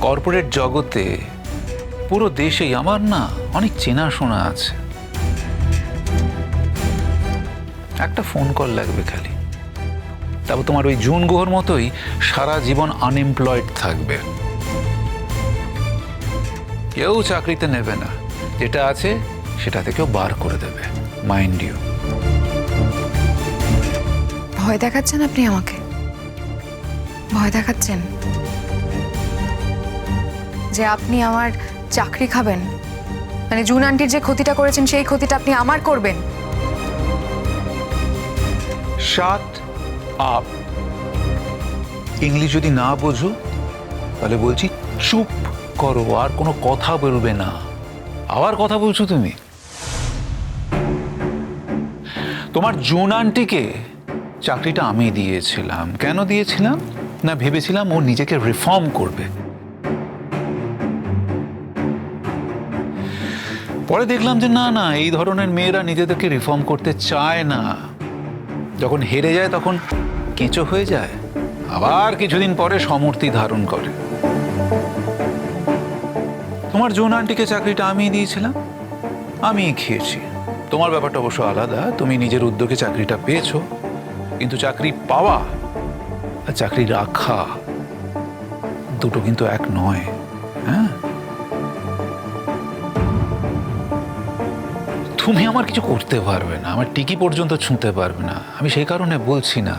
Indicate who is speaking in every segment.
Speaker 1: Corporate জগতে পুরো দেশেই আমার না অনেক চেনাশোনা আছে। একটা ফোন কল লাগবে খালি, তারপর তোমার ওই জুন গুহর মতোই সারা জীবন আনএমপ্লয়েড থাকবে। কেউ চাকরিতে নেবে না, যেটা আছে সেটা থেকেও বার করে দেবে। Mind you.
Speaker 2: ভয় দেখাচ্ছেন আপনি আমাকে? ভয় দেখাচ্ছেন যে আপনি আমার চাকরি খাবেন? মানে জুন আন্টির যে ক্ষতিটা করেছেন সেই ক্ষতিটা আপনি আমার করবেন?
Speaker 1: Shut up. ইংলিশ যদি না বোঝো তাহলে বলছি চুপ করো, আর কোনো কথা বলবে না। আবার কথা বলছো তুমি? তোমার জুন আন্টিকে চাকরিটা আমি দিয়েছিলাম। কেন দিয়েছিলাম? না, ভেবেছিলাম ও নিজেকে রিফর্ম করবে। পরে দেখলাম যে না না, এই ধরনের মেয়েরা নিজেদেরকে রিফর্ম করতে চায় না। যখন হেরে যায় তখন কেঁচো হয়ে যায়, আবার কিছুদিন পরে সমূর্তি ধারণ করে। তোমার জুন আন্টিকে চাকরিটা আমি দিয়েছিলাম, আমিই খেয়েছি। তোমার ব্যাপারটা অবশ্য আলাদা, তুমি নিজের উদ্যোগে চাকরিটা পেয়েছো, কিন্তু চাকরি পাওয়া আর চাকরি রাখা দুটো কিন্তু এক নয়। হ্যাঁ, তুমি আমার কিছু করতে পারবে না, আমার টিকি পর্যন্ত ছুঁতে পারবে না, আমি সেই কারণে বলছি না।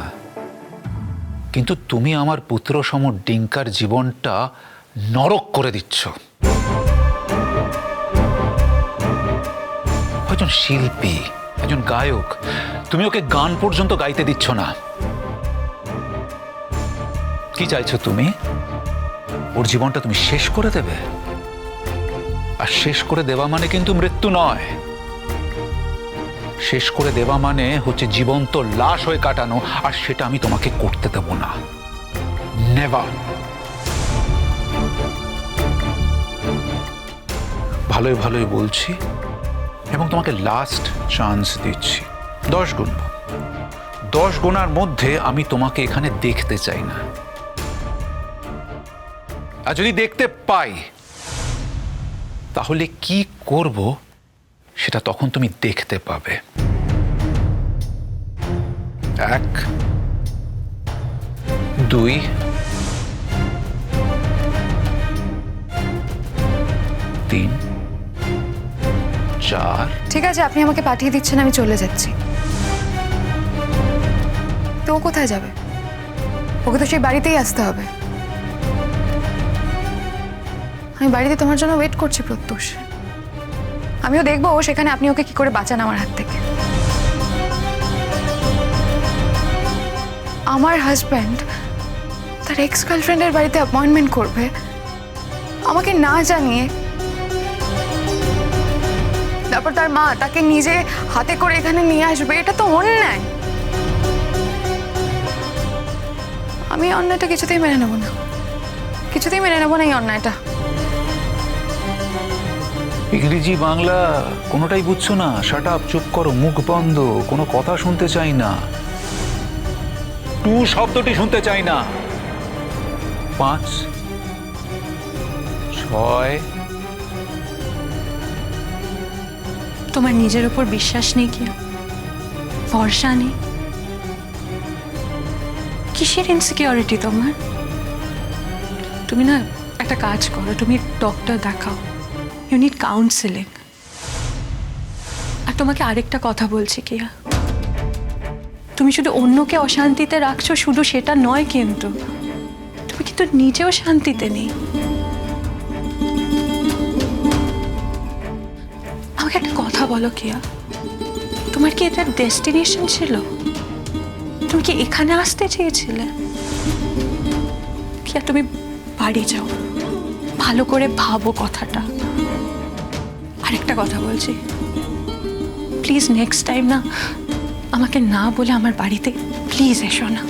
Speaker 1: কিন্তু তুমি আমার পুত্র সম ডিঙ্কার জীবনটা নরক করে দিচ্ছ। একজন শিল্পী, একজন গায়ক, তুমি ওকে গান পর্যন্ত গাইতে দিচ্ছ না। কি চাইছো তুমি? ওর জীবনটা তুমি শেষ করে দেবে? আর শেষ করে দেওয়া মানে কিন্তু মৃত্যু নয়। শেষ করে দেওয়া মানে হচ্ছে জীবন্ত লাশ হয়ে কাটানো, আর সেটা আমি তোমাকে করতে দেব না। নেভার। ভালোই ভালোই বলছি, এবং তোমাকে লাস্ট চান্স দিচ্ছি। 10 গুনব। 10 গোনার মধ্যে আমি তোমাকে এখানে দেখতে চাই না। আর যদি দেখতে পাই তাহলে কি করব সেটা তখন তুমি দেখতে পাবে। 1, 2, 3, 4।
Speaker 2: ঠিক আছে, আপনি আমাকে পাঠিয়ে দিচ্ছেন, আমি চলে যাচ্ছি। তো ও কোথায় যাবে? ওকে তো সেই বাড়িতেই আসতে হবে। আমি বাড়িতে তোমার জন্য ওয়েট করছি প্রত্যুষ। আমিও দেখবো ও সেখানে আপনি ওকে কি করে বাঁচান আমার হাত থেকে। আমার হাজব্যান্ড তার এক্স গার্লফ্রেন্ডের বাড়িতে অ্যাপয়েন্টমেন্ট করবে আমাকে না জানিয়ে। তারপর তার মা তাকে নিজে হাতে করে এখানে নিয়ে আসবে, এটা তো অন্যায়। আমি এই অন্যায়টা কিছুতেই মেনে নেব না, কিছুতেই মেনে নেব না এই অন্যায়টা।
Speaker 1: ইংরেজি বাংলা কোনোটাই বুঝছো না? শাট আপ, চুপ করো, মুখ বন্ধ, কোনো কথা শুনতে চাই না। টু শব্দটি শুনতে চাই না। 5, 6।
Speaker 3: তোমার নিজের উপর বিশ্বাস নেই কি? ভরসা নেই? কিসের ইনসিকিউরিটি তোমার? তুমি না একটা কাজ করো, তুমি ডক্টর দেখাও। You need counselling. আর তোমাকে আরেকটা কথা বলছি কিয়া, তুমি শুধু অন্যকে অশান্তিতে রাখছো, শুধু সেটা নয় কিন্তু তুমি কিন্তু নিজেও শান্তিতে নেই। আমাকে একটা কথা বলো কিয়া, তোমার কি এটা ডেস্টিনেশন ছিল? তুমি কি এখানে আসতে চেয়েছিলে? কিয়া তুমি বাড়ি যাও, ভালো করে ভাবো কথাটা। আরেকটা কথা বলছি, প্লিজ নেক্সট টাইম না আমাকে না বলে আমার বাড়িতে প্লিজ এসো না।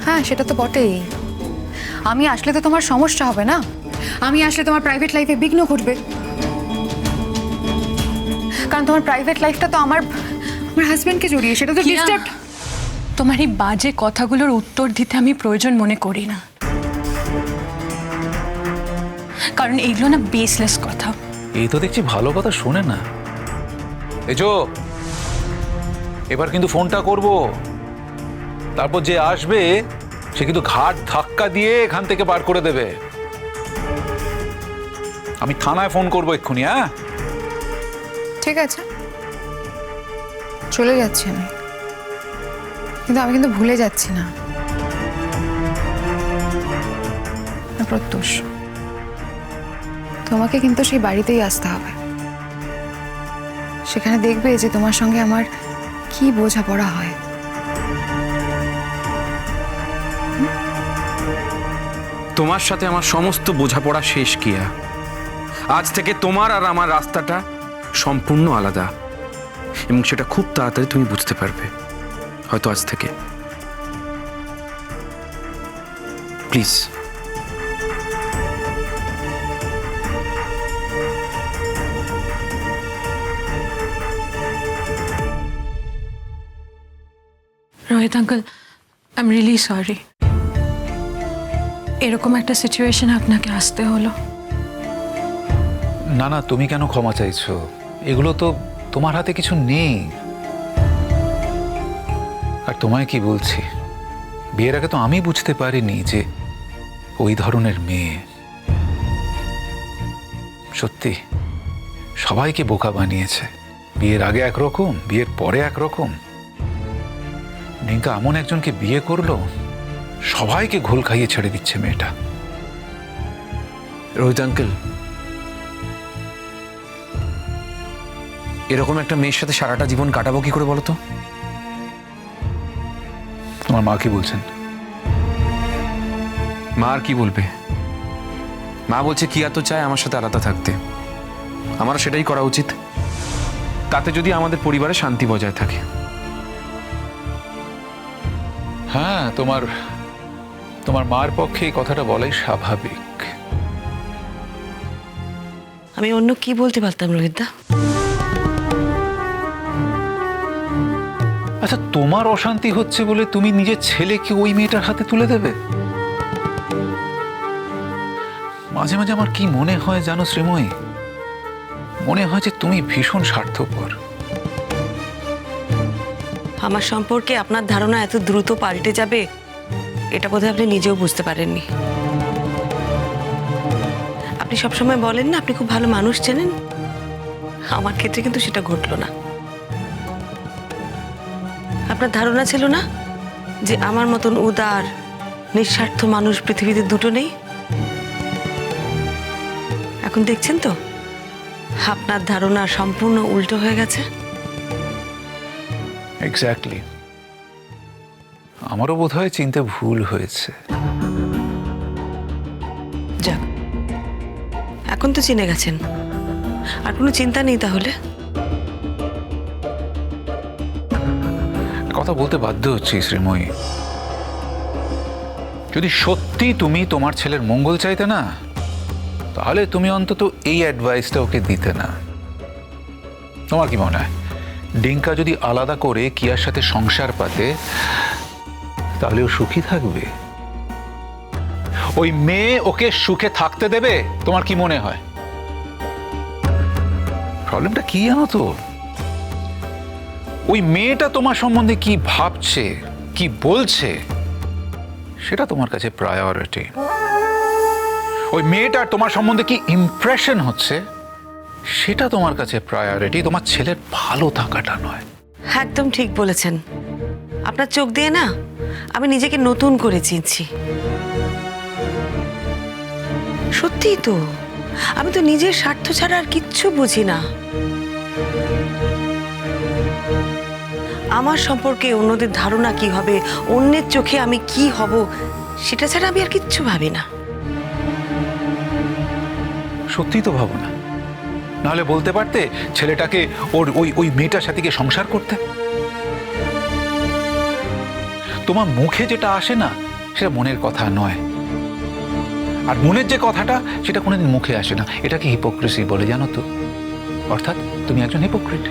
Speaker 2: হ্যাঁ, সেটা তো বটেই। আমি আসলে তো তোমার সমস্যা হবে না, আমি আসলে তোমার প্রাইভেট লাইফে বিঘ্ন ঘটবে। কারণ তোমার প্রাইভেট লাইফটা তো আমার হাজবেন্ডকে জড়িয়ে, সেটা তো ডিস্টার্ব।
Speaker 3: তোমার এই বাজে কথাগুলোর উত্তর দিতে আমি প্রয়োজন মনে করি না। কারণ এইগুলো না বেসলেস কথা।
Speaker 1: এই তো দেখছি ভালো কথা শোনে না। এজো, এবার কিন্তু ফোনটা করব, তারপর যে আসবে সে কিন্তু ঘাট ধাক্কা দিয়ে এখান থেকে বার করে দেবে। আমি থানায় ফোন করবো এক্ষুনি। হ্যাঁ,
Speaker 2: ঠিক আছে, চলে যাচ্ছি আমি, কিন্তু আমি কিন্তু ভুলে যাচ্ছি না। প্রত্যুষ, তোমাকে কিন্তু সেই বাড়িতেই আসতে হবে। সেখানে দেখবে যে তোমার সঙ্গে আমার কি বোঝাপড়া হয়।
Speaker 4: তোমার সাথে আমার সমস্ত বোঝাপড়া শেষ, কিয়া। আজ থেকে তোমার আর আমার রাস্তাটা সম্পূর্ণ আলাদা, এবং সেটা খুব তাড়াতাড়ি তুমি বুঝতে পারবে, হয়তো আজ থেকে। Please.
Speaker 3: Rohit uncle, I am really sorry, এরকম একটা সিচুয়েশন আপনাকে আসতে হলো।
Speaker 1: না না, তুমি কেন ক্ষমা চাইছো? এগুলো তো তোমার হাতে কিছু নেই। আর তোমায় কি বলছি, বিয়ের আগে তো আমি বুঝতে পারিনি যে ওই ধরনের মেয়ে। সত্যি সবাইকে বোকা বানিয়েছে। বিয়ের আগে একরকম, বিয়ের পরে একরকম। ডিঙ্কা এমন একজনকে বিয়ে করলো, সবাইকে ঘোল খাইয়ে ছেড়ে দিচ্ছে মেয়েটা।
Speaker 4: রোহিত আঙ্কেল, এরকম একটা মেয়ের সাথে সারাটা জীবন কাটাবো কি করে বলো তো?
Speaker 1: তোমার মা কি বলছেন?
Speaker 4: মা আর কি বলবে? মা বলছে কিয়া তো চায় আমার সাথে আলাদা থাকতে, আমারও সেটাই করা উচিত। তাতে যদি আমাদের পরিবারে শান্তি বজায় থাকে।
Speaker 1: হ্যাঁ, তোমার মার পক্ষে এই কথাটা বলাই স্বাভাবিক।
Speaker 5: আমি অন্য কি বলতে পারতাম রোহিতদা?
Speaker 1: আচ্ছা, তোমার অশান্তি হচ্ছে বলে তুমি নিজের ছেলেকে ওই মেয়েটার হাতে তুলে দেবে? মাঝে মাঝে আমার কি মনে হয় জানো শ্রীময়ী, মনে হয় যে তুমি ভীষণ স্বার্থপর।
Speaker 5: আমার সম্পর্কে আপনার ধারণা এত দ্রুত পাল্টে যাবে এটা বোধহয় আপনি নিজেও বুঝতে পারেননি। আপনি সবসময় বলেন না আপনি খুব ভালো মানুষ চেনেন, আমার ক্ষেত্রে কিন্তু সেটা ঘটলো না। আপনার ধারণা ছিল না যে আমার মতন উদার নিঃস্বার্থ মানুষ পৃথিবীতে দুটো নেই। এখন দেখছেন তো আপনার ধারণা সম্পূর্ণ উল্টো হয়ে গেছে।
Speaker 1: এক্স্যাক্টলি, আমারও বোধহয় চিন্তা ভুল হয়েছে।
Speaker 5: যাক, এখন তো চিনে গেছেন, আর কোনো চিন্তা নেই তাহলে।
Speaker 1: কথা বলতে বাধ্য হচ্ছি শ্রীময়ী, যদি সত্যি তুমি তোমার ছেলের মঙ্গল চাইতে না, তাহলে তুমি অন্তত এই অ্যাডভাইসটা ওকে দিতে না। তোমার কি মনে হয় ডিঙ্কা যদি আলাদা করে কিয়ার সাথে সংসার পাতে তাহলে ও সুখী থাকবে? ওই মেয়ে ওকে সুখে থাকতে দেবে? তোমার কি মনে হয়? প্রবলেমটা কি জানো তো, ওই মেয়েটা তোমার সম্বন্ধে কি ভাবছে, কি বলছে, সেটা তোমার কাছে প্রায়োরিটি। ওই মেয়েটার তোমার সম্বন্ধে কি ইমপ্রেশন হচ্ছে, সেটা তোমার কাছে প্রায়োরিটি, তোমার ছেলের ভালো থাকাটা নয়।
Speaker 5: একদম ঠিক বলেছেন। আপনার চোখ দিয়ে না আমি নিজেকে নতুন করে চিনছি। সত্যিই তো, আমি তো নিজের স্বার্থ ছাড়া আর কিচ্ছু বুঝি না। আমার সম্পর্কে অন্যদের ধারণা কি হবে, অন্যের চোখে আমি কি হব, সেটা ছাড়া আমি আর কিচ্ছু ভাবি না।
Speaker 1: সত্যিই তো ভাবো না, নাহলে বলতে পারতে ছেলেটাকে ওর ওই মেয়েটার সাথে গিয়ে সংসার করতে। তোমার মুখে যেটা আসে না সেটা মনের কথা নয়, আর মনের যে কথাটা সেটা কোনোদিন মুখে আসে না। এটাকে হিপোক্রেসি বলে, জানো তো? অর্থাৎ তুমি একজন হিপোক্রিট।